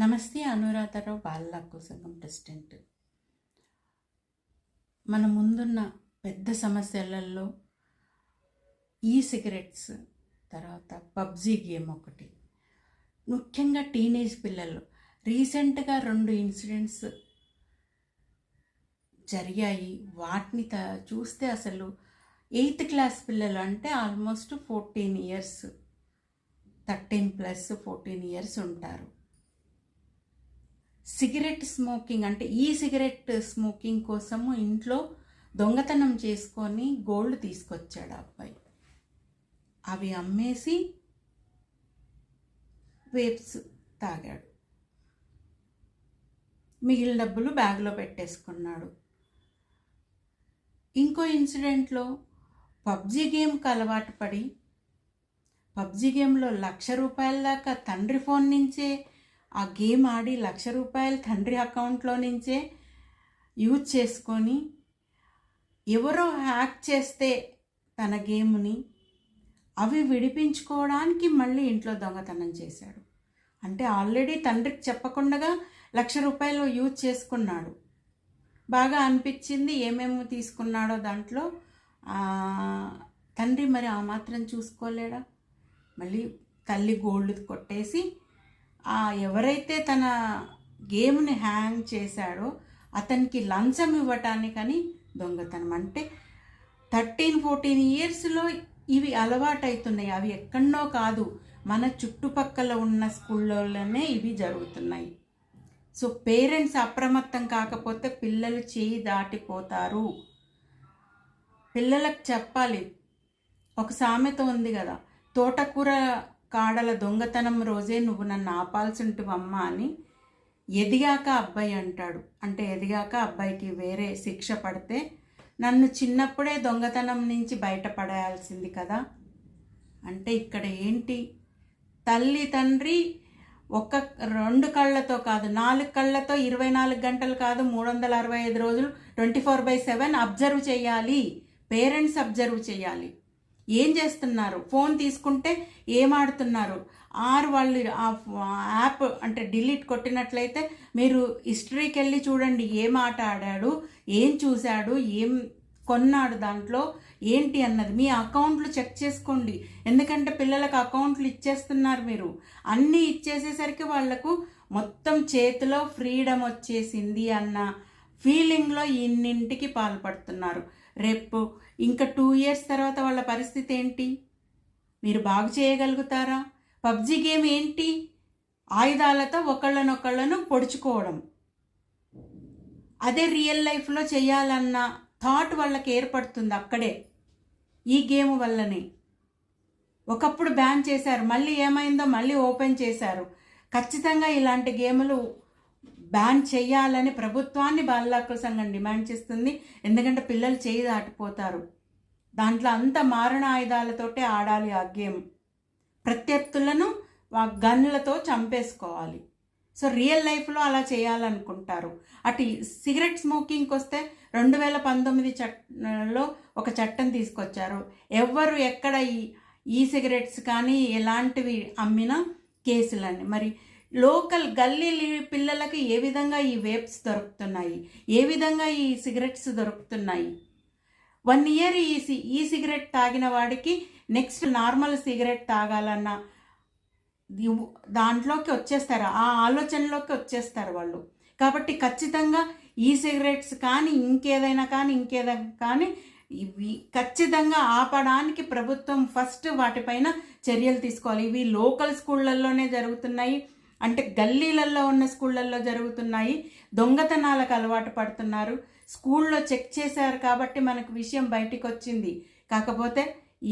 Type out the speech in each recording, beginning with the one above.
నమస్తే. అనురాధరావు బాలల హక్కు సంఘం ప్రెసిడెంట్. మన ముందున్న పెద్ద సమస్యలలో ఈ సిగరెట్స్, తర్వాత పబ్జీ గేమ్ ఒకటి. ముఖ్యంగా టీనేజ్ పిల్లలు. రీసెంట్గా 2 ఇన్సిడెంట్స్ జరిగాయి. వాటిని చూస్తే అసలు 8th క్లాస్ పిల్లలు అంటే ఆల్మోస్ట్ 14 ఇయర్స్, 13+ 14 ఇయర్స్ ఉంటారు. సిగరెట్ స్మోకింగ్ అంటే ఈ సిగరెట్ స్మోకింగ్ కోసము ఇంట్లో దొంగతనం చేసుకొని గోల్డ్ తీసుకొచ్చాడు అబ్బాయి. అవి అమ్మేసి వేప్స్ తాగాడు. మిగిలిన డబ్బులు బ్యాగ్లో పెట్టేసుకున్నాడు. ఇంకో ఇన్సిడెంట్లో పబ్జీ గేమ్కి అలవాటు పడి పబ్జీ గేమ్లో ₹1,00,000 దాకా తండ్రి ఫోన్ నుంచే ఆ గేమ్ ఆడి ₹1,00,000 తండ్రి అకౌంట్లో నుంచే యూజ్ చేసుకొని ఎవరో హ్యాక్ చేస్తే తన గేమ్ని అవి విడిపించుకోవడానికి మళ్ళీ ఇంట్లో దొంగతనం చేశాడు. అంటే ఆల్రెడీ తండ్రికి చెప్పకుండా ₹1,00,000 యూజ్ చేసుకున్నాడు. బాగా అనిపించింది ఏమేమి తీసుకున్నాడో దాంట్లో. తండ్రి మరి ఆ మాత్రం చూసుకోలేడా? మళ్ళీ తల్లి గోల్డ్ కొట్టేసి ఎవరైతే తన గేమ్ని హ్యాంగ్ చేశాడో అతనికి లంచం ఇవ్వటానికని దొంగతనం. అంటే 13-14 ఇయర్స్లో ఇవి అలవాటవుతున్నాయి. అవి ఎక్కడో కాదు, మన చుట్టుపక్కల ఉన్న స్కూళ్ళలోనే ఇవి జరుగుతున్నాయి. సో పేరెంట్స్ అప్రమత్తం కాకపోతే పిల్లలు చేయి దాటిపోతారు. పిల్లలకు చెప్పాలి. ఒక సామెత ఉంది కదా, తోటకూర కాడల దొంగతనం రోజే నువ్వు నన్ను ఆపాల్సి ఉంటువమ్మా అని. ఎదిగాక అబ్బాయి అంటాడు. అంటే ఎదిగాక అబ్బాయికి వేరే శిక్ష పడితే నన్ను చిన్నప్పుడే దొంగతనం నుంచి బయటపడేయాల్సింది కదా. అంటే ఇక్కడ ఏంటి, తల్లి తండ్రి 2 కళ్ళతో కాదు, 4 కళ్ళతో 24 గంటలు కాదు, 365 రోజులు 24/7 అబ్జర్వ్ చేయాలి. పేరెంట్స్ అబ్జర్వ్ చేయాలి. ఏం చేస్తున్నారు, ఫోన్ తీసుకుంటే ఏం ఆడుతున్నారు, వాళ్ళు ఆ యాప్ అంటే డిలీట్ కొట్టినట్లయితే మీరు హిస్టరీకి వెళ్ళి చూడండి. ఏం ఆట ఆడాడు, ఏం చూశాడు, ఏం కొన్నాడు, దాంట్లో ఏంటి అన్నది మీ అకౌంట్లు చెక్ చేసుకోండి. ఎందుకంటే పిల్లలకు అకౌంట్లు ఇచ్చేస్తున్నారు మీరు. అన్నీ ఇచ్చేసేసరికి వాళ్లకు మొత్తం చేతిలో ఫ్రీడమ్ వచ్చేసింది అన్న ఫీలింగ్లో ఇన్నింటికి పాల్పడుతున్నారు. రేపు ఇంకా 2 ఇయర్స్ తర్వాత వాళ్ళ పరిస్థితి ఏంటి? మీరు బాగు చేయగలుగుతారా? పబ్జీ గేమ్ ఏంటి? ఆయుధాలతో ఒకళ్ళనొకళ్ళను పొడుచుకోవడం. అదే రియల్ లైఫ్లో చేయాలన్న థాట్ వాళ్ళకి ఏర్పడుతుంది అక్కడే, ఈ గేమ్ వల్లనే. ఒకప్పుడు బ్యాన్ చేశారు, మళ్ళీ ఏమైందో మళ్ళీ ఓపెన్ చేశారు. ఖచ్చితంగా ఇలాంటి గేములు బ్యాన్ చేయాలని ప్రభుత్వాన్ని బాలల హక్కుల సంఘం డిమాండ్ చేస్తుంది. ఎందుకంటే పిల్లలు చేయి దాటిపోతారు. దాంట్లో అంత మారణ ఆయుధాలతోటే ఆడాలి ఆ గేమ్. ప్రత్యర్థులను గన్లతో చంపేసుకోవాలి. సో రియల్ లైఫ్లో అలా చేయాలనుకుంటారు. అటు సిగరెట్ స్మోకింగ్కి వస్తే 2019లో ఒక చట్టం తీసుకొచ్చారు. ఎవరు ఎక్కడ ఈ సిగరెట్స్ కానీ ఎలాంటివి అమ్మినా కేసులని. మరి లోకల్ గల్లీ పిల్లలకి ఏ విధంగా ఈ వేప్స్ దొరుకుతున్నాయి, ఏ విధంగా ఈ సిగరెట్స్ దొరుకుతున్నాయి? 1 ఇయర్ ఈ సిగరెట్ తాగిన వాడికి నెక్స్ట్ నార్మల్ సిగరెట్ తాగాలన్న దాంట్లోకి వచ్చేస్తారు, ఆ ఆలోచనలోకి వచ్చేస్తారు వాళ్ళు. కాబట్టి ఖచ్చితంగా ఈ సిగరెట్స్ కానీ ఇంకేదైనా కానీ ఇవి ఖచ్చితంగా ఆపడానికి ప్రభుత్వం ఫస్ట్ వాటిపైన చర్యలు తీసుకోవాలి. ఇవి లోకల్ స్కూళ్ళల్లోనే జరుగుతున్నాయి, అంటే గల్లీలలో ఉన్న స్కూళ్ళల్లో జరుగుతున్నాయి. దొంగతనాలకు అలవాటు పడుతున్నారు. స్కూల్లో చెక్ చేశారు కాబట్టి మనకు విషయం బయటికి వచ్చింది. కాకపోతే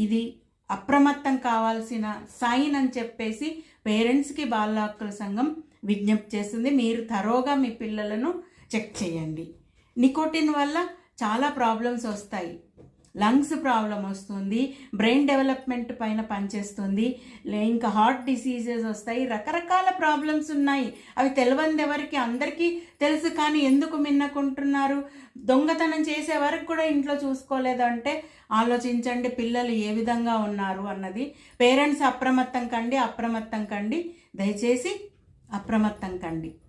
ఇది అప్రమత్తం కావాల్సిన సైన్ అని చెప్పేసి పేరెంట్స్కి బాలల హక్కుల సంఘం విజ్ఞప్తి చేస్తుంది. మీరు తరోగా మీ పిల్లలను చెక్ చేయండి. నికోటిన్ వల్ల చాలా ప్రాబ్లమ్స్ వస్తాయి. లంగ్స్ ప్రాబ్లం వస్తుంది, బ్రెయిన్ డెవలప్మెంట్ పైన పనిచేస్తుంది, ఇంకా హార్ట్ డిసీజెస్ వస్తాయి, రకరకాల ప్రాబ్లమ్స్ ఉన్నాయి. అవి తెలియనిది ఎవరికి, అందరికీ తెలుసు. కానీ ఎందుకు మిన్నకుంటున్నారు? దొంగతనం చేసే వరకు కూడా ఇంట్లో చూసుకోలేదంటే ఆలోచించండి పిల్లలు ఏ విధంగా ఉన్నారు అన్నది. పేరెంట్స్ అప్రమత్తం కండి. దయచేసి అప్రమత్తం కండి.